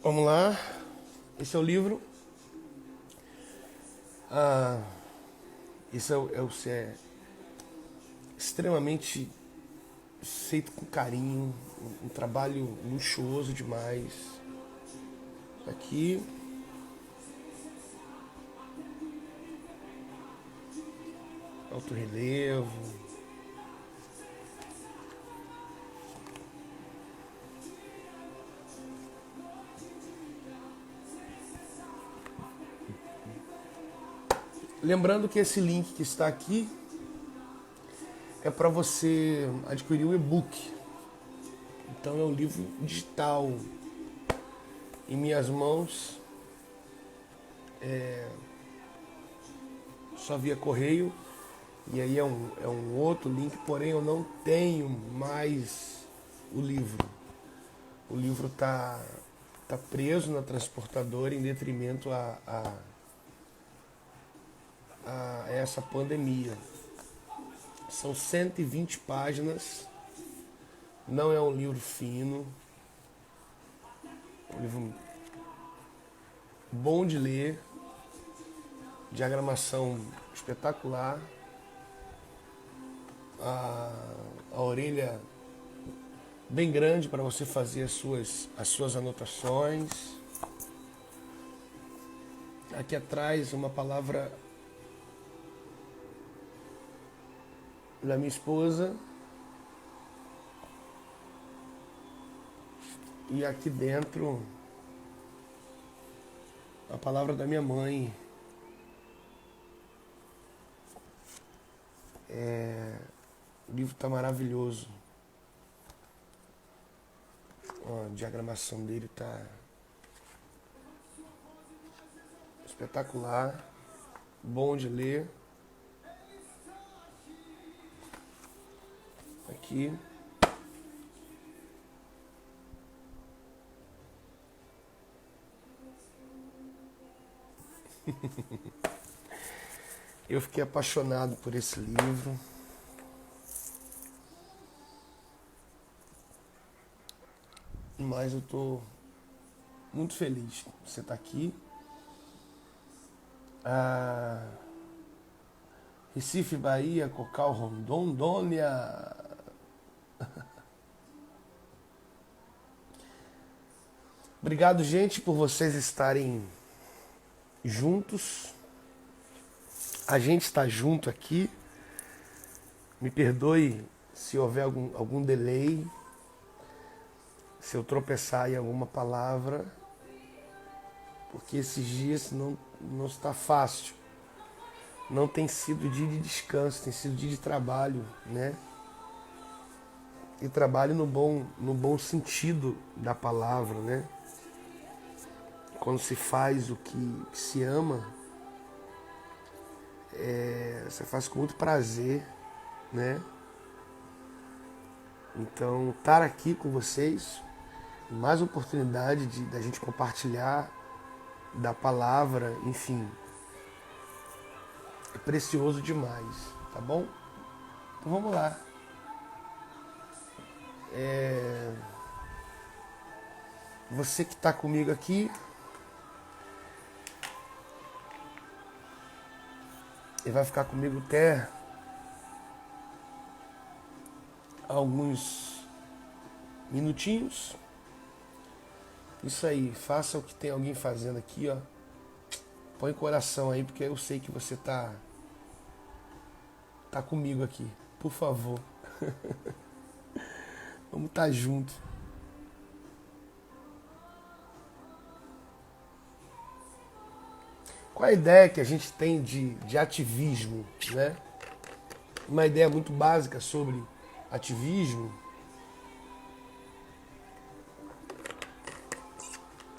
Vamos lá. Esse é o livro. Ah, esse é extremamente feito com carinho, um trabalho luxuoso demais. Aqui, alto relevo. Lembrando que esse link que está aqui é para você adquirir o e-book. Então é um livro digital em minhas mãos, só via correio. E aí é um outro link, porém eu não tenho mais o livro. O livro tá preso na transportadora em detrimento a essa pandemia. São 120 páginas, não é um livro fino, é um livro bom de ler, diagramação espetacular, a orelha bem grande para você fazer as suas anotações. Aqui atrás uma palavra da minha esposa. E aqui dentro a palavra da minha mãe. O livro está maravilhoso. A diagramação dele está espetacular, bom de ler. Aqui. Eu fiquei apaixonado por esse livro. Mas eu tô muito feliz que você está aqui. Recife, Bahia, Cocal, Rondônia. Obrigado, gente, por vocês estarem juntos. A gente está junto aqui. Me perdoe se houver algum delay, se eu tropeçar em alguma palavra, porque esses dias não está fácil. Não tem sido dia de descanso, tem sido dia de trabalho, né? E trabalho no bom sentido da palavra, né? Quando se faz o que se ama, você faz com muito prazer, né? Então, estar aqui com vocês, mais oportunidade da gente compartilhar da palavra, enfim, é precioso demais, tá bom? Então vamos lá. Você que está comigo aqui, e vai ficar comigo até alguns minutinhos. Isso aí, faça o que tem alguém fazendo aqui, ó. Põe coração aí, porque eu sei que você tá comigo aqui. Por favor. Vamos estar junto. Qual a ideia que a gente tem de ativismo, né? Uma ideia muito básica sobre ativismo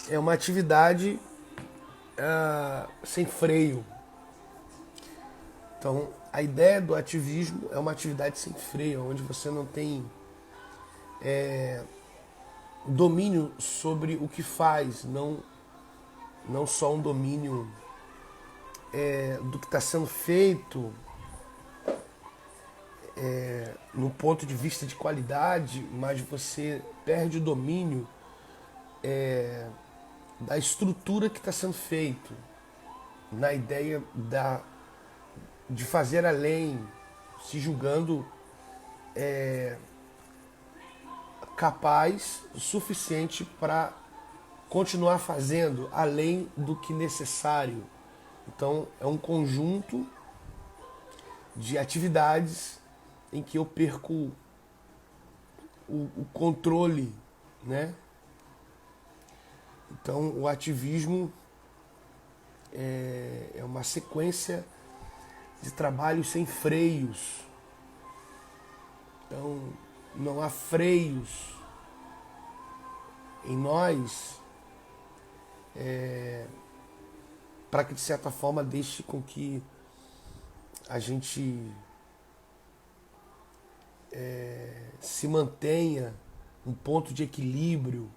é uma atividade sem freio. Então, a ideia do ativismo é uma atividade sem freio, onde você não tem domínio sobre o que faz, não só um domínio do que está sendo feito no ponto de vista de qualidade, mas você perde o domínio da estrutura que está sendo feito, na ideia de fazer além, se julgando capaz o suficiente para continuar fazendo além do que necessário. Então é um conjunto de atividades em que eu perco o controle, né? Então o ativismo é uma sequência de trabalhos sem freios. Então não há freios em nós para que de certa forma deixe com que a gente se mantenha um ponto de equilíbrio.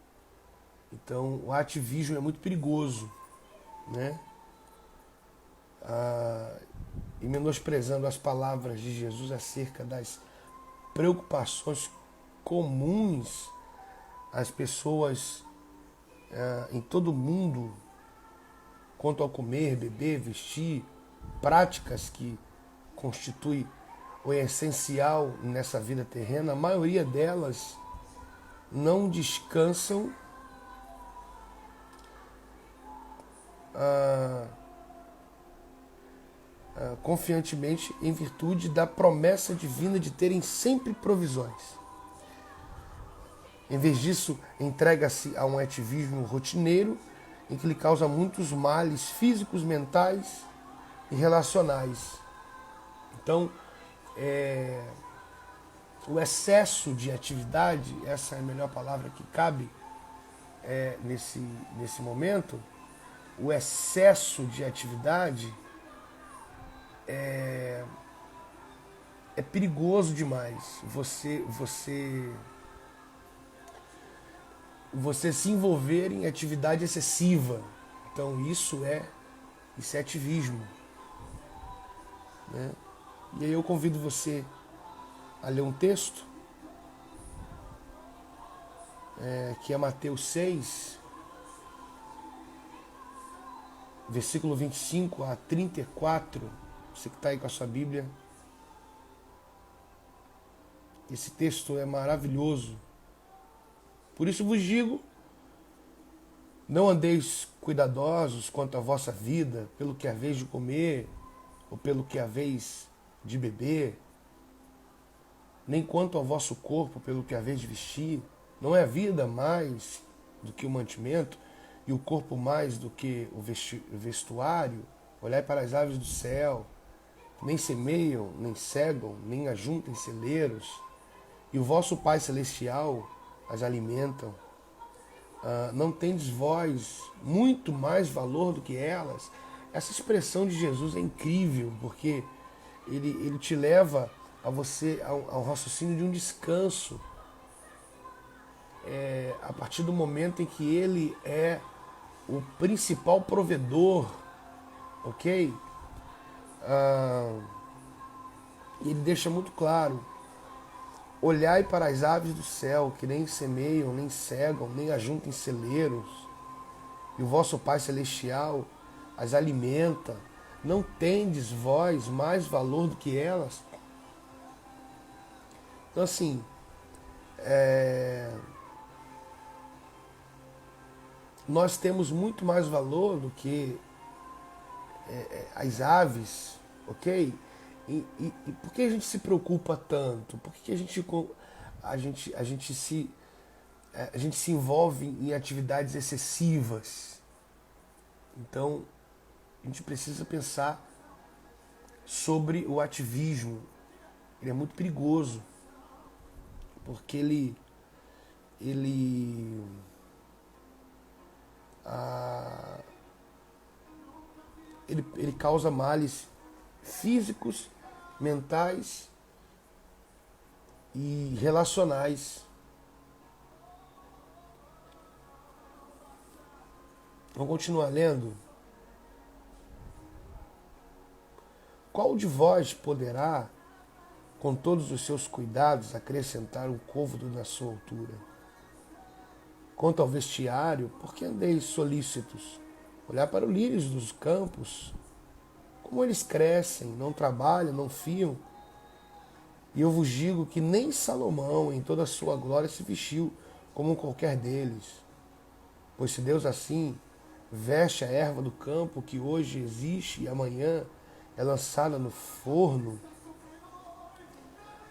Então o ativismo é muito perigoso, né? E menosprezando as palavras de Jesus acerca das preocupações comuns às pessoas em todo o mundo quanto ao comer, beber, vestir, práticas que constituem o essencial nessa vida terrena, a maioria delas não descansam confiantemente em virtude da promessa divina de terem sempre provisões. Em vez disso, entrega-se a um ativismo rotineiro em que lhe causa muitos males físicos, mentais e relacionais. Então, o excesso de atividade, essa é a melhor palavra que cabe nesse momento, o excesso de atividade é perigoso demais. Você se envolver em atividade excessiva. Então isso é ativismo, né? E aí eu convido você a ler um texto que é Mateus 6, versículo 25 a 34. Você que está aí com a sua Bíblia. Esse texto é maravilhoso. Por isso vos digo, não andeis cuidadosos quanto à vossa vida, pelo que haveis de comer, ou pelo que haveis de beber, nem quanto ao vosso corpo, pelo que haveis de vestir. Não é a vida mais do que o mantimento, e o corpo mais do que o vestuário? Olhai para as aves do céu, nem semeiam, nem cegam, nem ajuntam em celeiros, e o vosso Pai Celestial as alimentam. Não tendes vós muito mais valor do que elas? Essa expressão de Jesus é incrível, porque ele te leva a você ao raciocínio de um descanso. A partir do momento em que ele é o principal provedor, ok? Ele deixa muito claro: olhai para as aves do céu, que nem semeiam, nem cegam, nem ajuntam em celeiros, e o vosso Pai Celestial as alimenta. Não tendes vós mais valor do que elas? Então assim, nós temos muito mais valor do que as aves, ok? E por que a gente se preocupa tanto? Por que a gente se envolve em atividades excessivas? Então, a gente precisa pensar sobre o ativismo. Ele é muito perigoso, porque ele causa males físicos, mentais e relacionais. Vamos continuar lendo. Qual de vós poderá, com todos os seus cuidados, acrescentar um côvado na sua altura? Quanto ao vestiário, por que andeis solícitos? Olhar para os lírios dos campos, como eles crescem, não trabalham, não fiam. E eu vos digo que nem Salomão, em toda a sua glória, se vestiu como qualquer deles. Pois se Deus assim veste a erva do campo, que hoje existe e amanhã é lançada no forno,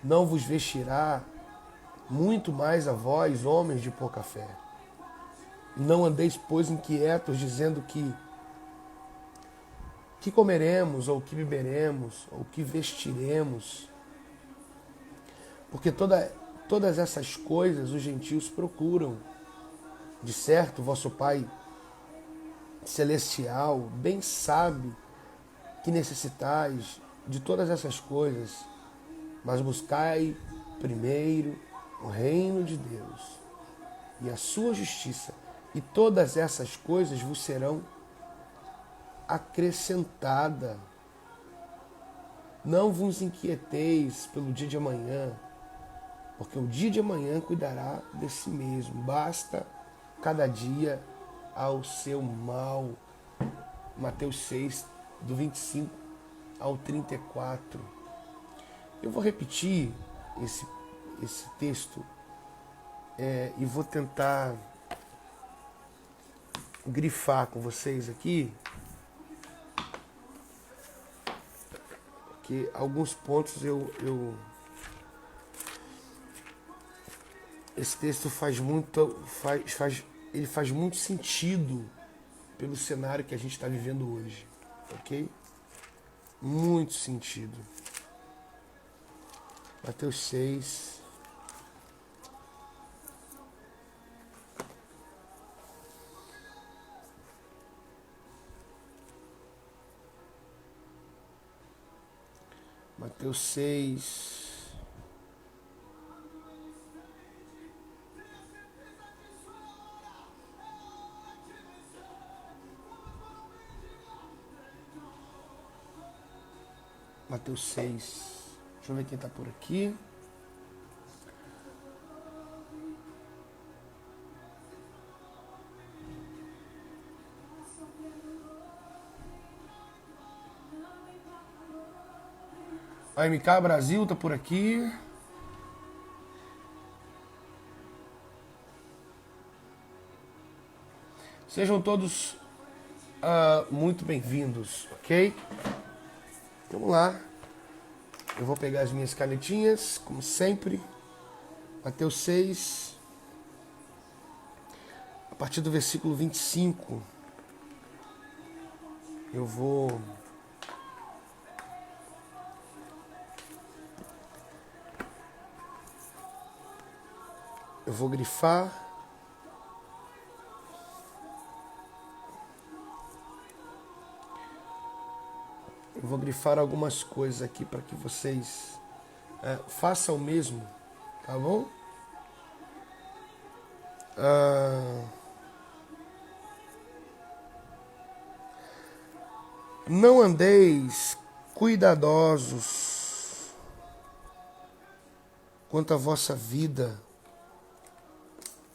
não vos vestirá muito mais a vós, homens de pouca fé. Não andeis, pois, inquietos, dizendo que comeremos, ou que beberemos, ou que vestiremos. Porque todas essas coisas os gentios procuram. De certo, vosso Pai Celestial bem sabe que necessitais de todas essas coisas, mas buscai primeiro o reino de Deus e a sua justiça, e todas essas coisas vos serão acrescentadas. Não vos inquieteis pelo dia de amanhã, porque o dia de amanhã cuidará de si mesmo. Basta cada dia ao seu mal. Mateus 6, do 25 ao 34. Eu vou repetir esse texto e vou tentar grifar com vocês aqui, porque alguns pontos esse texto faz muito sentido pelo cenário que a gente está vivendo hoje, ok? Muito sentido. Mateus 6. Mateus 6. Mateus 6. Deixa eu ver quem está por aqui. A MK Brasil está por aqui. Sejam todos muito bem-vindos, ok? Vamos lá. Eu vou pegar as minhas canetinhas, como sempre. Mateus 6, a partir do versículo 25. Eu vou grifar. Eu vou grifar algumas coisas aqui para que vocês façam o mesmo, tá bom? Não andeis cuidadosos quanto à vossa vida.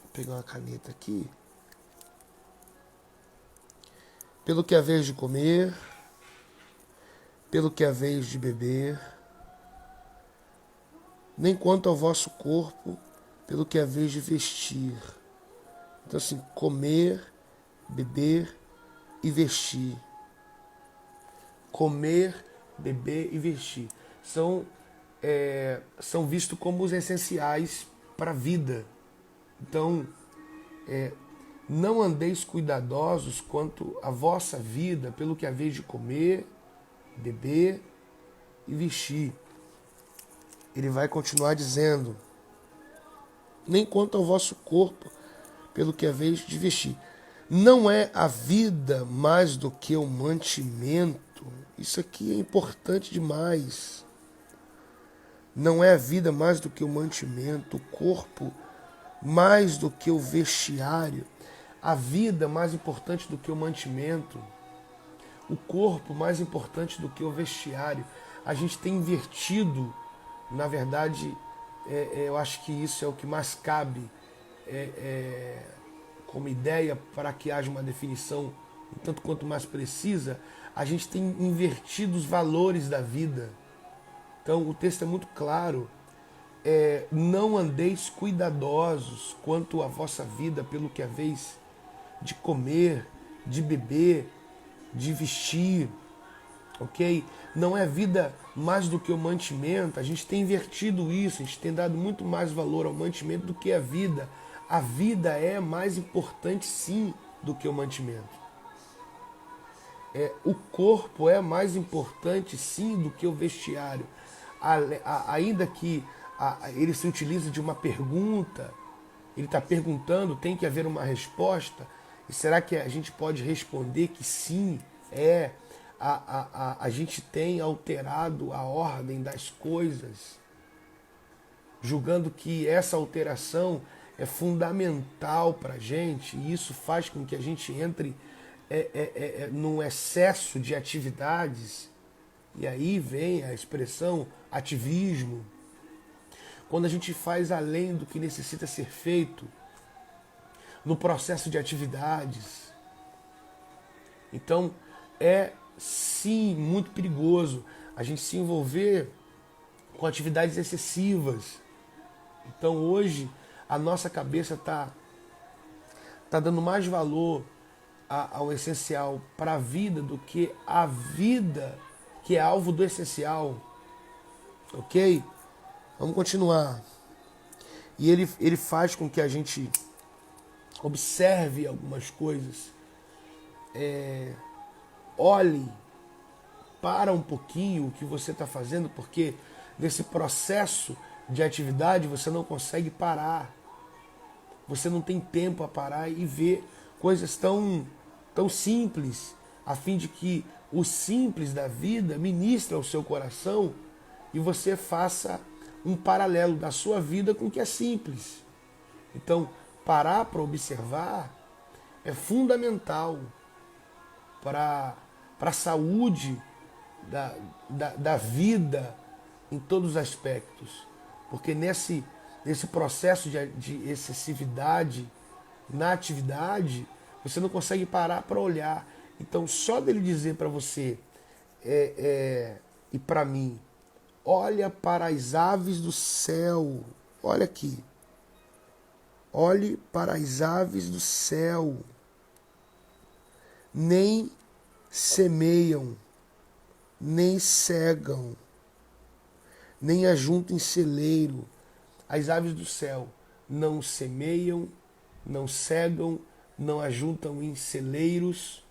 Vou pegar uma caneta aqui. Pelo que haveis de comer, pelo que haveis de beber, nem quanto ao vosso corpo, pelo que haveis de vestir. Então, assim, comer, beber e vestir. Comer, beber e vestir. São vistos como os essenciais para a vida. Então, não andeis cuidadosos quanto à vossa vida, pelo que haveis de comer, beber e vestir. Ele vai continuar dizendo, nem quanto ao vosso corpo, pelo que haveis de vestir. Não é a vida mais do que o mantimento. Isso aqui é importante demais. Não é a vida mais do que o mantimento, o corpo mais do que o vestiário, a vida mais importante do que o mantimento, o corpo mais importante do que o vestiário. A gente tem invertido, na verdade, eu acho que isso é o que mais cabe como ideia para que haja uma definição um tanto quanto mais precisa, a gente tem invertido os valores da vida. Então o texto é muito claro. Não andeis cuidadosos quanto à vossa vida pelo que haveis de comer, de beber, de vestir, ok? Não é vida mais do que o mantimento. A gente tem invertido isso, a gente tem dado muito mais valor ao mantimento do que à vida. A vida é mais importante, sim, do que o mantimento. O corpo é mais importante, sim, do que o vestiário. Ainda que ele se utilize de uma pergunta, ele está perguntando, tem que haver uma resposta. E será que a gente pode responder que sim, a gente tem alterado a ordem das coisas, julgando que essa alteração é fundamental para a gente, e isso faz com que a gente entre num excesso de atividades, e aí vem a expressão ativismo, quando a gente faz além do que necessita ser feito no processo de atividades. Então é sim muito perigoso a gente se envolver com atividades excessivas. Então hoje a nossa cabeça tá dando mais valor ao essencial para a vida do que a vida que é alvo do essencial. Ok? Vamos continuar. E ele faz com que a gente observe algumas coisas. Olhe, para um pouquinho o que você está fazendo, porque nesse processo de atividade você não consegue parar. Você não tem tempo a parar e ver coisas tão simples, a fim de que o simples da vida ministre ao seu coração e você faça um paralelo da sua vida com o que é simples. Então, parar para observar é fundamental para a saúde da vida em todos os aspectos. Porque nesse processo de excessividade na atividade, você não consegue parar para olhar. Então, só dele dizer para você e para mim, olha para as aves do céu, olha aqui, olhe para as aves do céu, nem semeiam, nem cegam, nem ajuntam em celeiro. As aves do céu não semeiam, não cegam, não ajuntam em celeiros.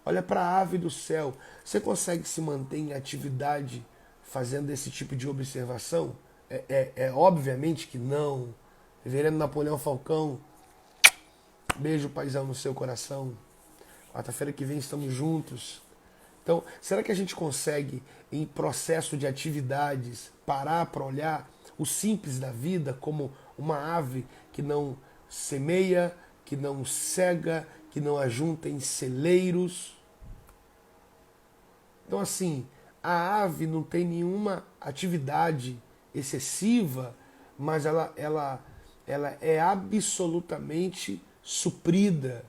Olha para a ave do céu. Você consegue se manter em atividade fazendo esse tipo de observação? Obviamente que não. Reverendo Napoleão Falcão, beijo, paizão, no seu coração. Quarta-feira que vem estamos juntos. Então, será que a gente consegue, em processo de atividades, parar para olhar o simples da vida como uma ave que não semeia, que não cega, que não ajunta em celeiros? Então, assim, a ave não tem nenhuma atividade excessiva, mas ela é absolutamente suprida.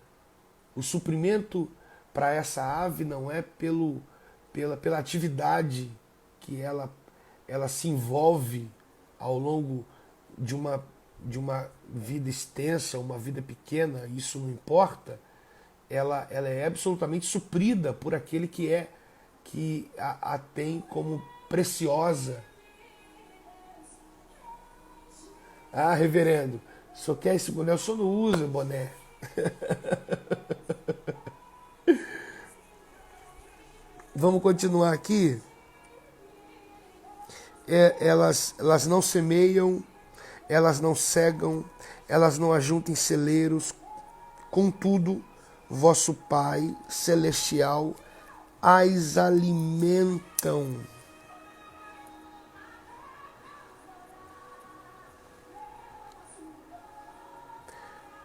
O suprimento para essa ave não é pela atividade que ela se envolve ao longo de uma vida extensa, uma vida pequena, isso não importa. Ela é absolutamente suprida por aquele que a tem como preciosa. Ah, reverendo, o senhor quer esse boné? O senhor não usa boné. Vamos continuar aqui. Elas não semeiam, elas não cegam, elas não ajuntam em celeiros. Contudo, vosso Pai Celestial as alimentam.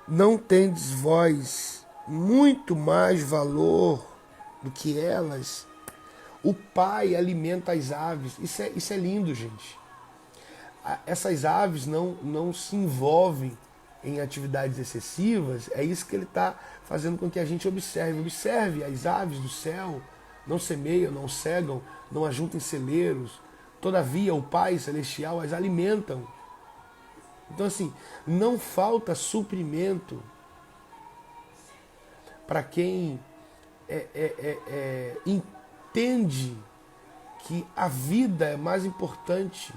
Não tendes vós muito mais valor do que elas? O Pai alimenta as aves. Isso é lindo, gente. Essas aves não se envolvem em atividades excessivas, é isso que ele está fazendo com que a gente observe. Observe as aves do céu, não semeiam, não cegam, não ajuntam em celeiros, todavia o Pai Celestial as alimentam. Então assim, não falta suprimento para quem entende que a vida é mais importante.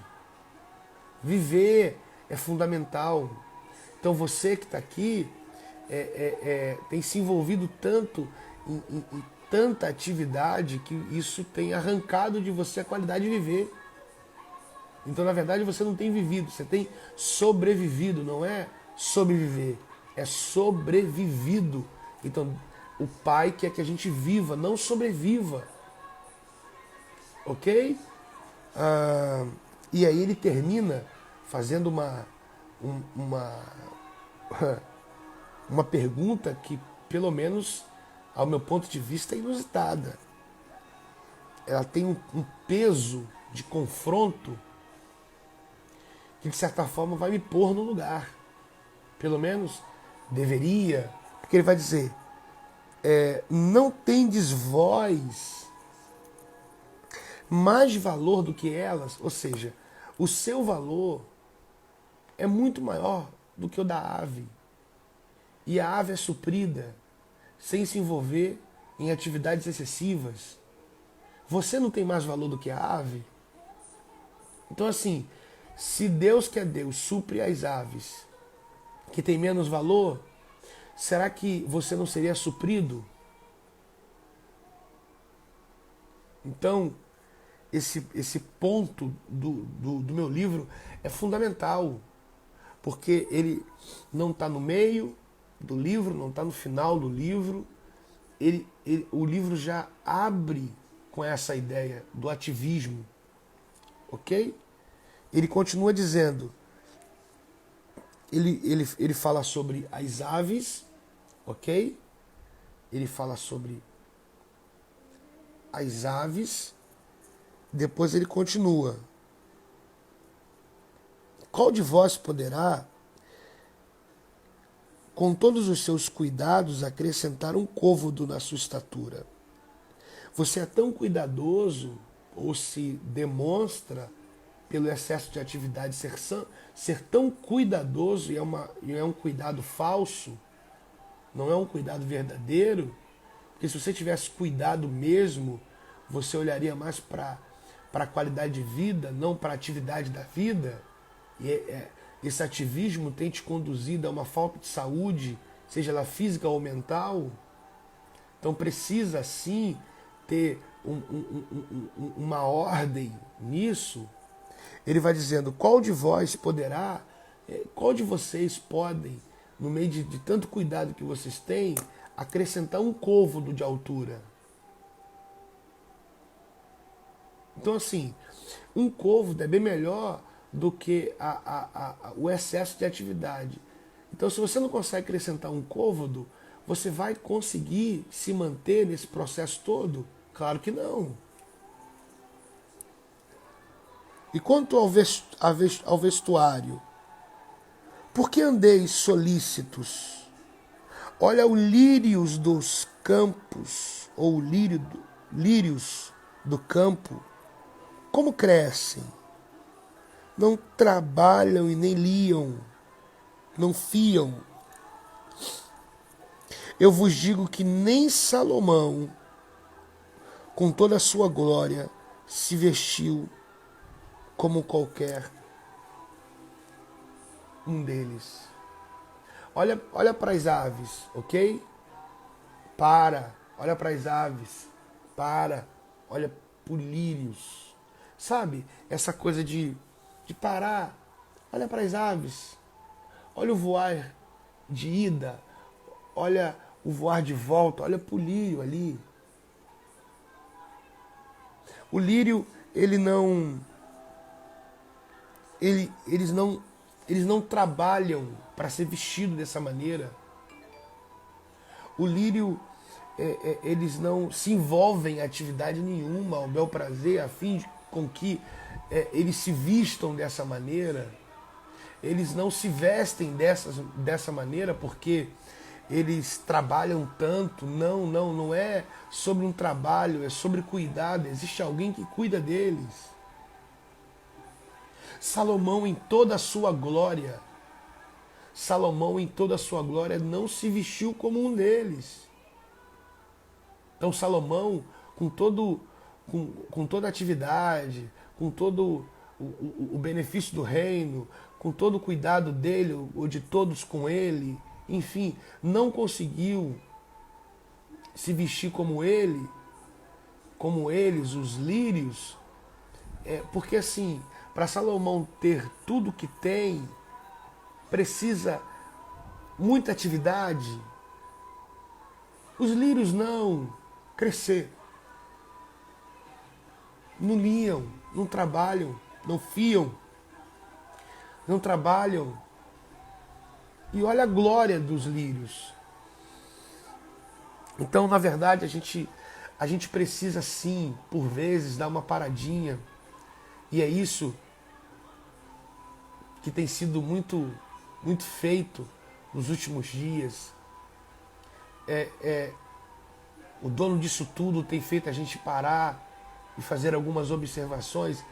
Viver é fundamental. Então você que está aqui tem se envolvido tanto em tanta atividade que isso tem arrancado de você a qualidade de viver. Então, na verdade, você não tem vivido, você tem sobrevivido, não é sobreviver, é sobrevivido. Então, o Pai quer que a gente viva, não sobreviva. Ok? E aí ele termina fazendo uma pergunta que, pelo menos, ao meu ponto de vista, é inusitada. Ela tem um peso de confronto que, de certa forma, vai me pôr no lugar. Pelo menos, deveria. Porque ele vai dizer, não tendes vós mais valor do que elas? Ou seja, o seu valor é muito maior do que o da ave. E a ave é suprida sem se envolver em atividades excessivas. Você não tem mais valor do que a ave? Então assim, se Deus que é Deus supre as aves que tem menos valor, será que você não seria suprido? Então, esse ponto do meu livro é fundamental, porque ele não está no meio do livro, não está no final do livro. O livro já abre com essa ideia do ativismo, ok? Ele continua dizendo, ele fala sobre as aves, ok? Ele fala sobre as aves, depois ele continua. Qual de vós poderá, com todos os seus cuidados, acrescentar um côvado na sua estatura? Você é tão cuidadoso, ou se demonstra pelo excesso de atividade ser tão cuidadoso, e é um cuidado falso, não é um cuidado verdadeiro, porque se você tivesse cuidado mesmo, você olharia mais para a qualidade de vida, não para a atividade da vida. E esse ativismo tem te conduzido a uma falta de saúde, seja ela física ou mental. Então precisa sim ter uma ordem nisso. Ele vai dizendo, qual de vocês podem, no meio de tanto cuidado que vocês têm, acrescentar um côvado de altura? Então assim, um côvado é bem melhor do que o excesso de atividade. Então se você não consegue acrescentar um côvado, você vai conseguir se manter nesse processo todo? Claro que não. E quanto ao vestuário, por que andeis solícitos? Olha o lírios dos campos, ou lírios do campo, como crescem. Não trabalham e nem liam, não fiam. Eu vos digo que nem Salomão, com toda a sua glória, se vestiu como qualquer um deles. Olha para as aves, ok? Olha para as aves, olha para os lírios. Sabe, essa coisa de parar, olha para as aves, olha o voar de ida, olha o voar de volta, olha para o lírio ali. O lírio, eles não trabalham para ser vestido dessa maneira. O lírio, eles não se envolvem em atividade nenhuma, ao bel prazer, a fim com que eles se vistam dessa maneira. eles não se vestem dessa maneira porque eles trabalham tanto. Não é sobre um trabalho, é sobre cuidado. Existe alguém que cuida deles. Salomão em toda a sua glória, não se vestiu como um deles. Então Salomão, com toda a atividade, com todo o benefício do reino, com todo o cuidado dele ou de todos com ele, enfim, não conseguiu se vestir como eles, os lírios, porque assim, para Salomão ter tudo que tem, precisa muita atividade. Os lírios não. Crescer. Não liam, não trabalham, não fiam, não trabalham. E olha a glória dos lírios. Então, na verdade, a gente precisa sim, por vezes, dar uma paradinha. E é isso que tem sido muito feito nos últimos dias. O dono disso tudo tem feito a gente parar e fazer algumas observações,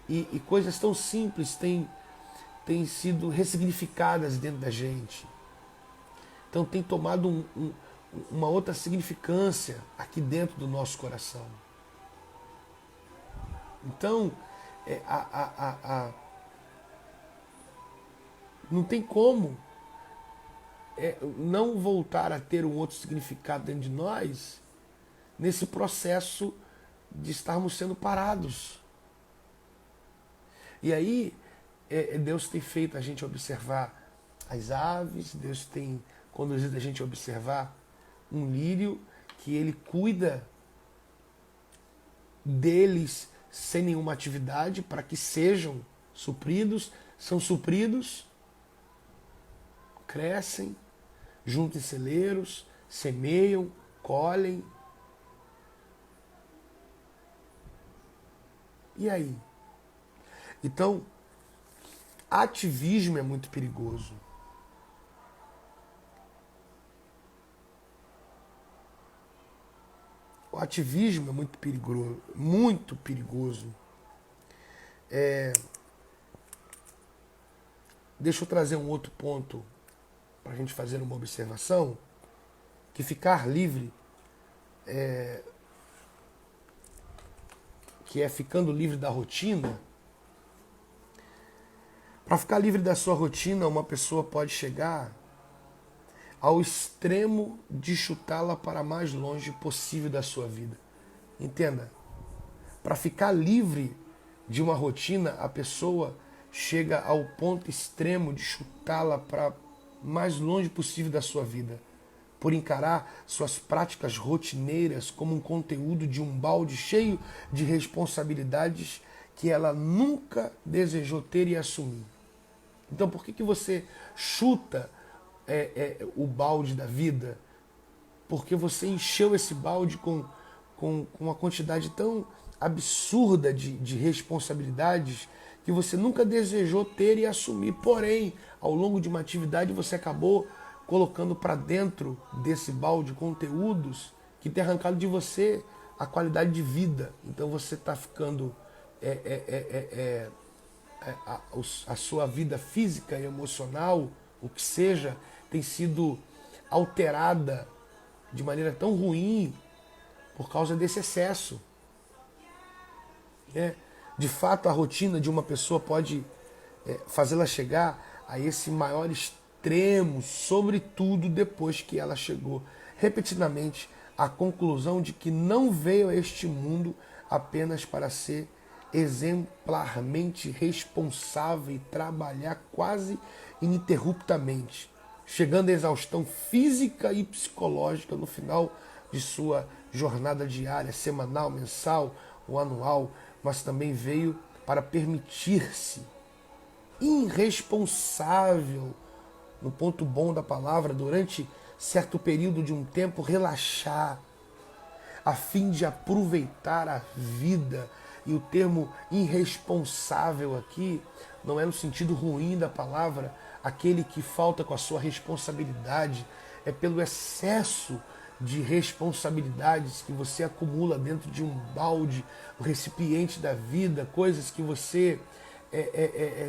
e coisas tão simples têm sido ressignificadas dentro da gente. Então tem tomado uma outra significância aqui dentro do nosso coração. Então, não tem como não voltar a ter um outro significado dentro de nós nesse processo de estarmos sendo parados. E aí, Deus tem feito a gente observar as aves, Deus tem conduzido a gente a observar um lírio, que ele cuida deles sem nenhuma atividade, para que sejam supridos, são supridos, crescem, juntam em celeiros, semeiam, colhem. E aí? Então, ativismo é muito perigoso. O ativismo é muito perigoso, muito perigoso. Deixa eu trazer um outro ponto para a gente fazer uma observação, que ficar livre, que é ficando livre da rotina. Para ficar livre da sua rotina, uma pessoa pode chegar ao extremo de chutá-la para mais longe possível da sua vida. Entenda, para ficar livre de uma rotina, a pessoa chega ao ponto extremo de chutá-la para mais longe possível da sua vida, por encarar suas práticas rotineiras como um conteúdo de um balde cheio de responsabilidades que ela nunca desejou ter e assumir. Então por que você chuta o balde da vida? Porque você encheu esse balde com uma quantidade tão absurda de responsabilidades que você nunca desejou ter e assumir. Porém, ao longo de uma atividade, você acabou colocando para dentro desse balde conteúdos que tem arrancado de você a qualidade de vida. Então você está ficando... a sua vida física e emocional, o que seja, tem sido alterada de maneira tão ruim por causa desse excesso. De fato, a rotina de uma pessoa pode fazê-la chegar a esse maior extremo, sobretudo depois que ela chegou repetidamente à conclusão de que não veio a este mundo apenas para ser exemplarmente responsável e trabalhar quase ininterruptamente, chegando à exaustão física e psicológica no final de sua jornada diária, semanal, mensal ou anual, mas também veio para permitir-se irresponsável, no ponto bom da palavra, durante certo período de um tempo, relaxar, a fim de aproveitar a vida E o termo irresponsável aqui não é no sentido ruim da palavra, aquele que falta com a sua responsabilidade, é pelo excesso de responsabilidades que você acumula dentro de um balde, um recipiente da vida, coisas que você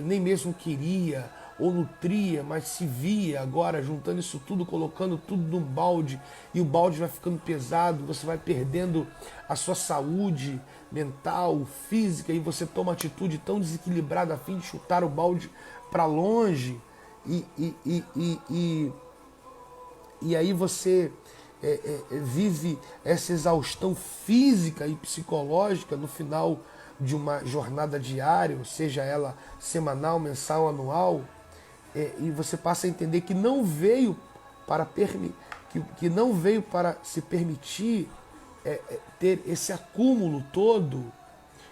nem mesmo queria ou nutria, mas se via agora juntando isso tudo, colocando tudo num balde, e o balde vai ficando pesado, você vai perdendo a sua saúde mental, física, e você toma uma atitude tão desequilibrada a fim de chutar o balde para longe, e aí você vive essa exaustão física e psicológica no final de uma jornada diária, seja ela semanal, mensal, anual, e você passa a entender que não veio para que não veio para se permitir ter esse acúmulo todo,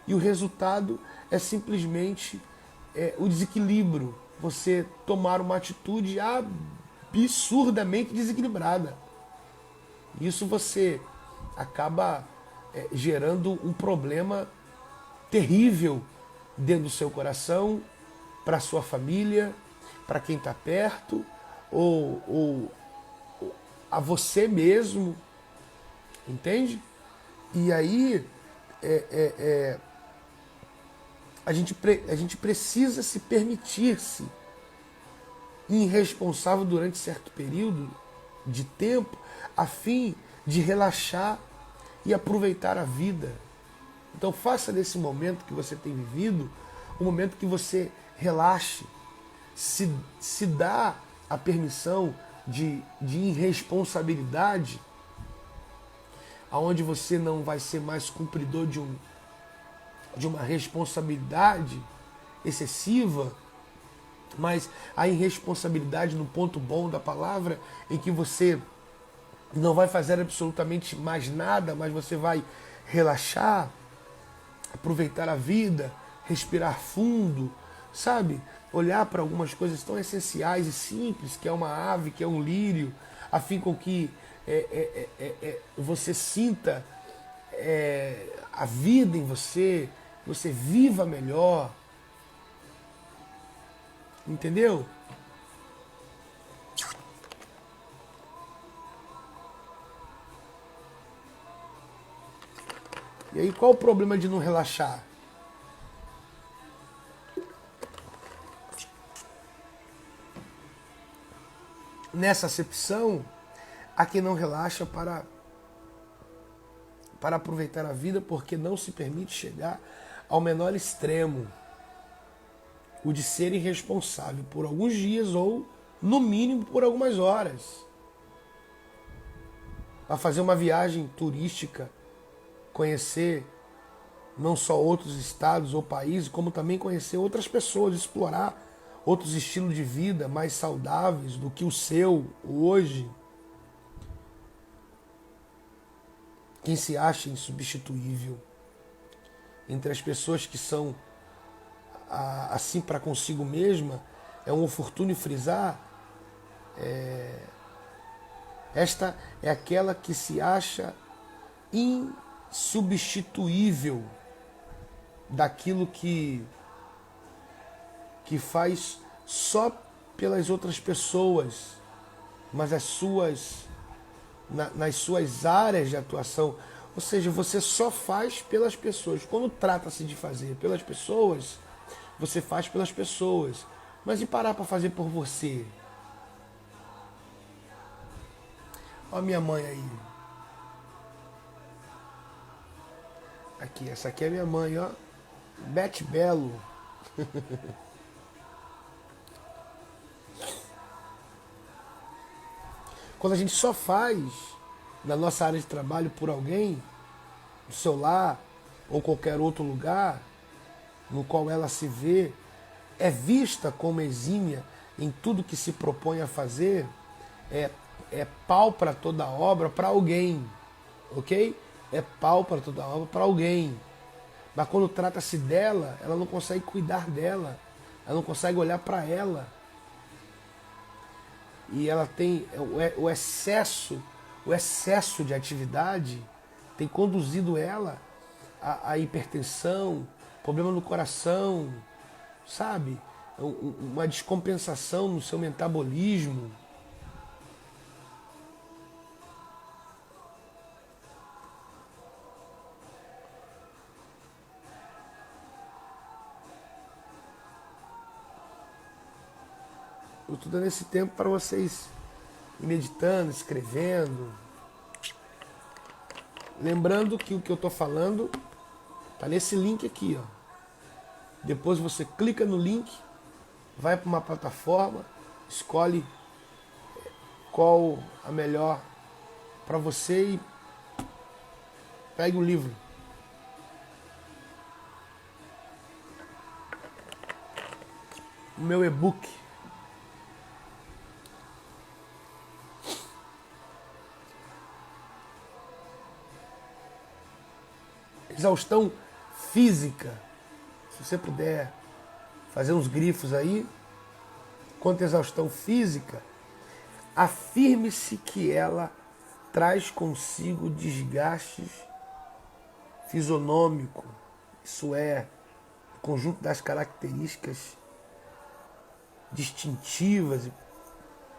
e o resultado é simplesmente o desequilíbrio, você tomar uma atitude absurdamente desequilibrada. Isso você acaba gerando um problema terrível dentro do seu coração, para a sua família, para quem está perto, ou a você mesmo, entende? E aí a gente precisa se permitir-se irresponsável durante certo período de tempo, a fim de relaxar e aproveitar a vida. Então faça desse momento que você tem vivido um momento que você relaxe, se dá a permissão de irresponsabilidade, aonde você não vai ser mais cumpridor de uma responsabilidade excessiva, mas a irresponsabilidade no ponto bom da palavra, em que você não vai fazer absolutamente mais nada, mas você vai relaxar, aproveitar a vida, respirar fundo, sabe? Olhar para algumas coisas tão essenciais e simples, que é uma ave, que é um lírio, a fim com que você sinta a vida em você, você viva melhor. Entendeu? E aí, qual o problema de não relaxar? Nessa acepção, há quem não relaxa para aproveitar a vida, porque não se permite chegar ao menor extremo, o de ser irresponsável por alguns dias ou, no mínimo, por algumas horas. Para fazer uma viagem turística, conhecer não só outros estados ou países, como também conhecer outras pessoas, explorar outros estilos de vida mais saudáveis do que o seu hoje. Quem se acha insubstituível entre as pessoas que são assim para consigo mesma, é um oportuno frisar, esta é aquela que se acha insubstituível daquilo que faz só pelas outras pessoas, mas nas suas áreas de atuação. Ou seja, você só faz pelas pessoas. Quando trata-se de fazer pelas pessoas, você faz pelas pessoas. Mas e parar para fazer por você? Olha a minha mãe aí. Aqui, essa aqui é minha mãe, ó. Bete Belo. Quando a gente só faz na nossa área de trabalho por alguém, no seu lar ou qualquer outro lugar no qual ela se vê, é vista como exímia em tudo que se propõe a fazer, é pau para toda obra para alguém, ok? É pau para toda obra para alguém. Mas quando trata-se dela, ela não consegue cuidar dela, ela não consegue olhar para ela. E ela tem o excesso de atividade tem conduzido ela a hipertensão, problema no coração, sabe? Uma descompensação no seu metabolismo. Eu estou dando esse tempo para vocês ir meditando, escrevendo. Lembrando que o que eu estou falando está nesse link aqui, ó. Depois você clica no link, vai para uma plataforma, escolhe qual a melhor para você e pegue o livro. O meu e-book. Exaustão física. Se você puder fazer uns grifos aí. Quanto à exaustão física, afirme-se que ela traz consigo desgastes fisonômico, isso é, o conjunto das características distintivas e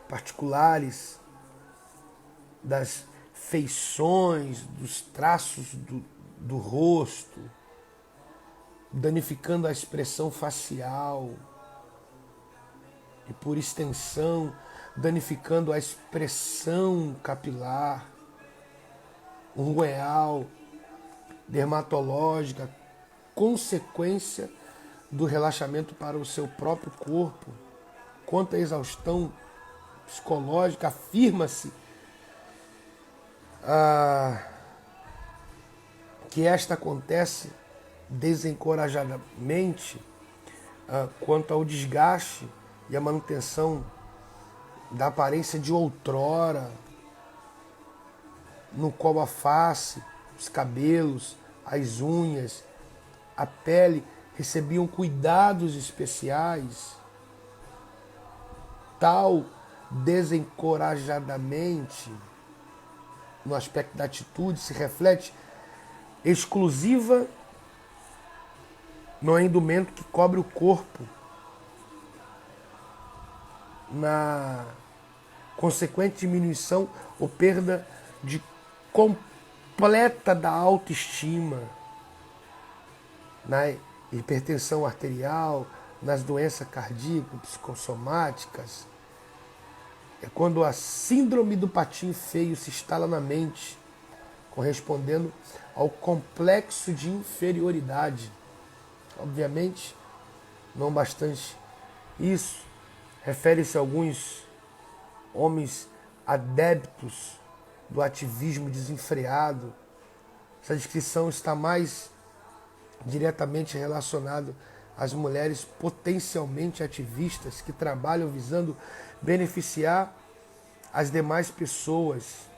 particulares das feições, dos traços do rosto, danificando a expressão facial e, por extensão, danificando a expressão capilar, ungueal, dermatológica, consequência do relaxamento para o seu próprio corpo. Quanto à exaustão psicológica, afirma-se que esta acontece desencorajadamente quanto ao desgaste e a manutenção da aparência de outrora, no qual a face, os cabelos, as unhas, a pele recebiam cuidados especiais. Tal desencorajadamente, no aspecto da atitude, se reflete exclusiva no indumento que cobre o corpo, na consequente diminuição ou perda de completa da autoestima, na hipertensão arterial, nas doenças cardíacas, psicossomáticas. É quando a síndrome do patinho feio se instala na mente, correspondendo ao complexo de inferioridade. Obviamente, não bastante isso, refere-se a alguns homens adeptos do ativismo desenfreado. Essa descrição está mais diretamente relacionada às mulheres potencialmente ativistas que trabalham visando beneficiar as demais pessoas,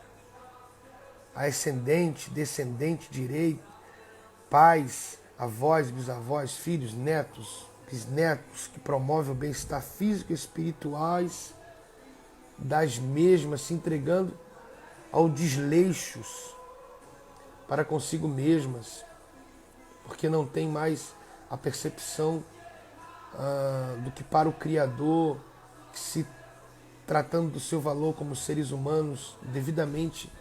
ascendente, descendente, direito, pais, avós, bisavós, filhos, netos, bisnetos, que promovem o bem-estar físico e espirituais das mesmas, se entregando ao desleixos para consigo mesmas, porque não tem mais a percepção do que para o Criador, que, se tratando do seu valor como seres humanos devidamente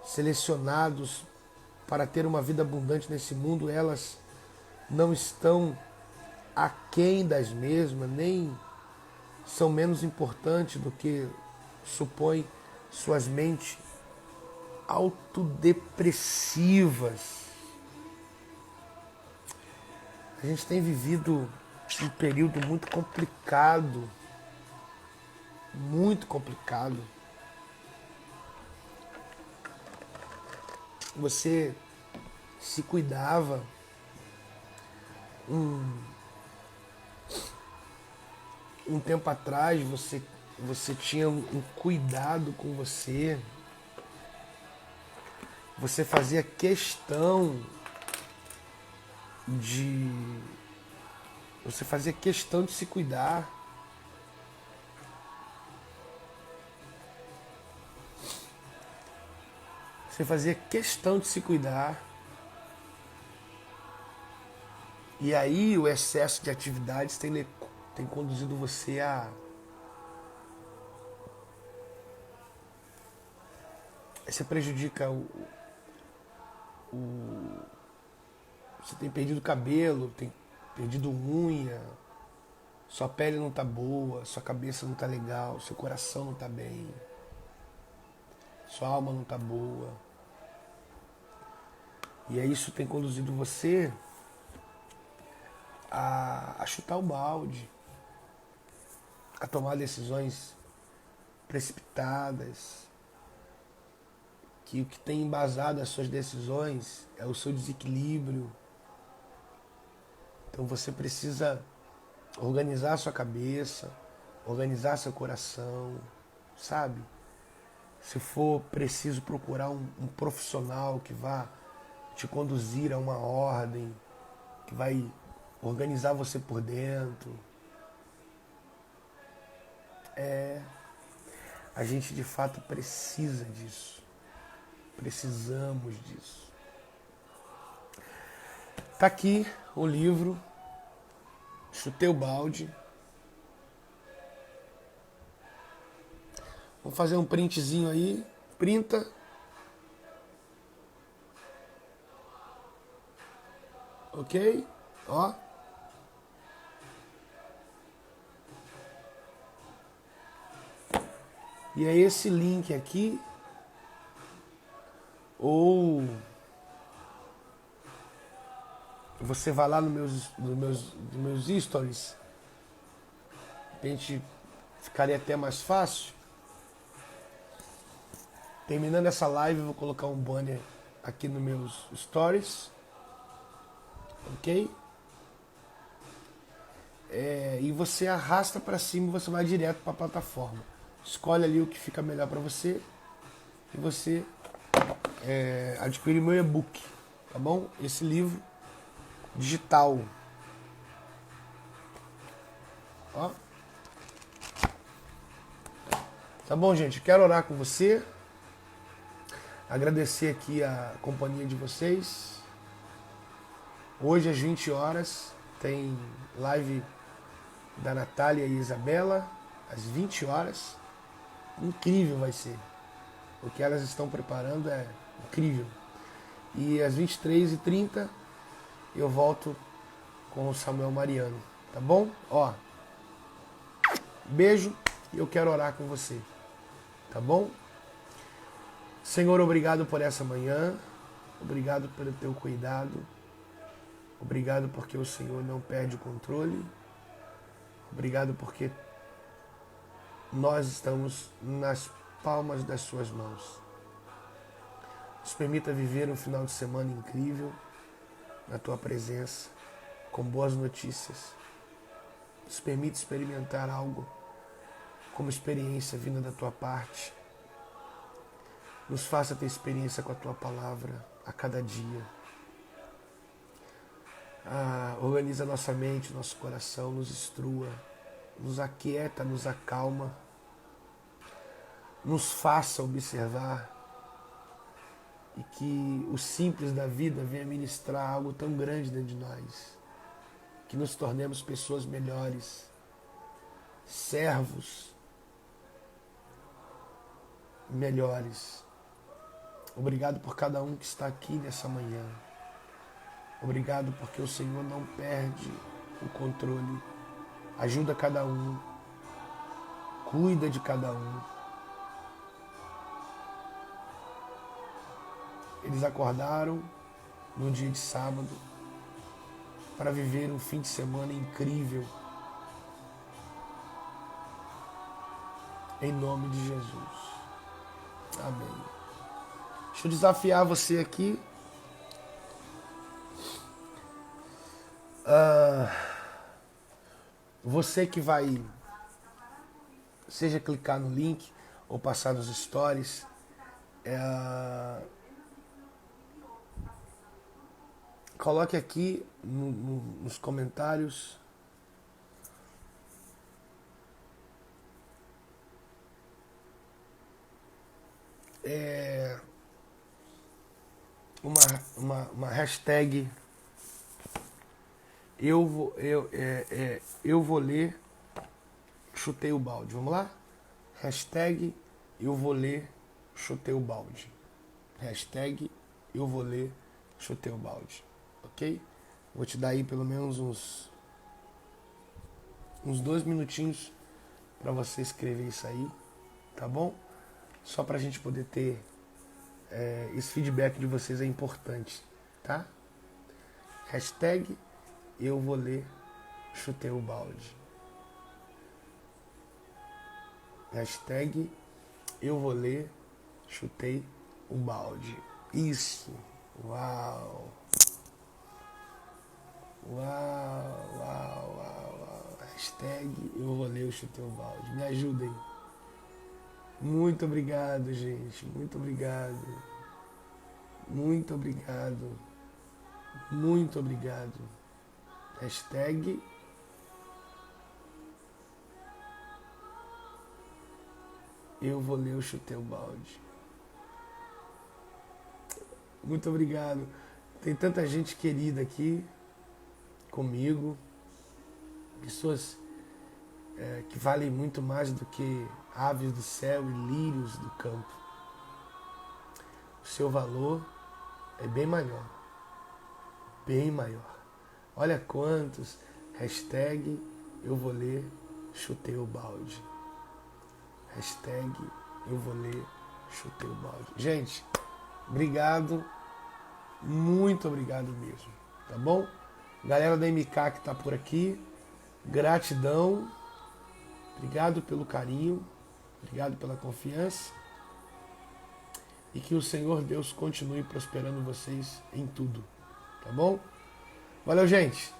selecionados para ter uma vida abundante nesse mundo, elas não estão aquém das mesmas, nem são menos importantes do que supõem suas mentes autodepressivas. A gente tem vivido um período muito complicado, muito complicado. Você se cuidava, um tempo atrás você tinha um cuidado com você, você fazia questão de se cuidar. Você fazia questão de se cuidar. E aí o excesso de atividades tem conduzido você a... Você prejudica Você tem perdido cabelo, tem perdido unha, sua pele não tá boa, sua cabeça não tá legal, seu coração não tá bem, sua alma não tá boa. E aí isso tem conduzido você a chutar o balde, a tomar decisões precipitadas, que o que tem embasado as suas decisões é o seu desequilíbrio. Então você precisa organizar a sua cabeça, organizar seu coração, sabe? Se for preciso procurar um profissional que vá te conduzir a uma ordem, que vai organizar você por dentro. A gente de fato precisa disso. Precisamos disso. Tá aqui o livro, Chutei o Balde. Vamos fazer um printzinho aí. Printa. Ok? Ó. E é esse link aqui. Ou você vai lá nos meus stories. A gente ficaria até mais fácil. Terminando essa live, eu vou colocar um banner aqui nos meus stories. Ok? E você arrasta para cima e você vai direto para a plataforma. Escolhe ali o que fica melhor para você e você adquire meu e-book, tá bom? Esse livro digital. Ó. Tá bom, gente? Quero orar com você. Agradecer aqui a companhia de vocês. Hoje às 20 horas tem live da Natália e Isabela às 20 horas. Incrível vai ser. O que elas estão preparando é incrível. E às 23h30 eu volto com o Samuel Mariano. Tá bom? Ó. Beijo e eu quero orar com você. Tá bom? Senhor, obrigado por essa manhã. Obrigado pelo teu cuidado. Obrigado porque o Senhor não perde o controle. Obrigado porque nós estamos nas palmas das suas mãos. Nos permita viver um final de semana incrível na tua presença, com boas notícias. Nos permite experimentar algo como experiência vinda da tua parte. Nos faça ter experiência com a tua palavra a cada dia. Organiza nossa mente, nosso coração, nos instrua, nos aquieta, nos acalma, nos faça observar e que o simples da vida venha ministrar algo tão grande dentro de nós, que nos tornemos pessoas melhores, servos melhores. Obrigado por cada um que está aqui nessa manhã. Obrigado porque o Senhor não perde o controle. Ajuda cada um. Cuida de cada um. Eles acordaram no dia de sábado para viver um fim de semana incrível. Em nome de Jesus. Amém. Deixa eu desafiar você aqui. Você que vai, seja clicar no link ou passar nos stories, coloque aqui nos comentários uma hashtag eu vou ler, chutei o balde. Vamos lá? Hashtag eu vou ler, chutei o balde. Hashtag eu vou ler, chutei o balde. Ok? Vou te dar aí pelo menos uns 2 minutinhos para você escrever isso aí, tá bom? Só para a gente poder ter esse feedback de vocês é importante, tá? Hashtag eu vou ler, chutei o balde. Hashtag eu vou ler, chutei o balde. Isso. Uau. Uau, uau, uau, uau. Hashtag eu vou ler, chutei o balde. Me ajudem. Muito obrigado, gente. Muito obrigado. Muito obrigado. Muito obrigado. Hashtag eu vou ler, chutei o balde. Muito obrigado. Tem tanta gente querida aqui comigo. Pessoas que valem muito mais do que aves do céu e lírios do campo. O seu valor é bem maior. Bem maior. Olha quantos. Hashtag eu vou ler, chutei o balde. Hashtag eu vou ler, chutei o balde. Gente, obrigado. Muito obrigado mesmo. Tá bom? Galera da MK que tá por aqui. Gratidão. Obrigado pelo carinho. Obrigado pela confiança. E que o Senhor Deus continue prosperando vocês em tudo. Tá bom? Valeu, gente.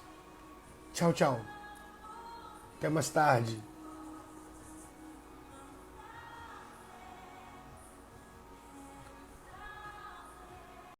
Tchau, tchau. Até mais tarde.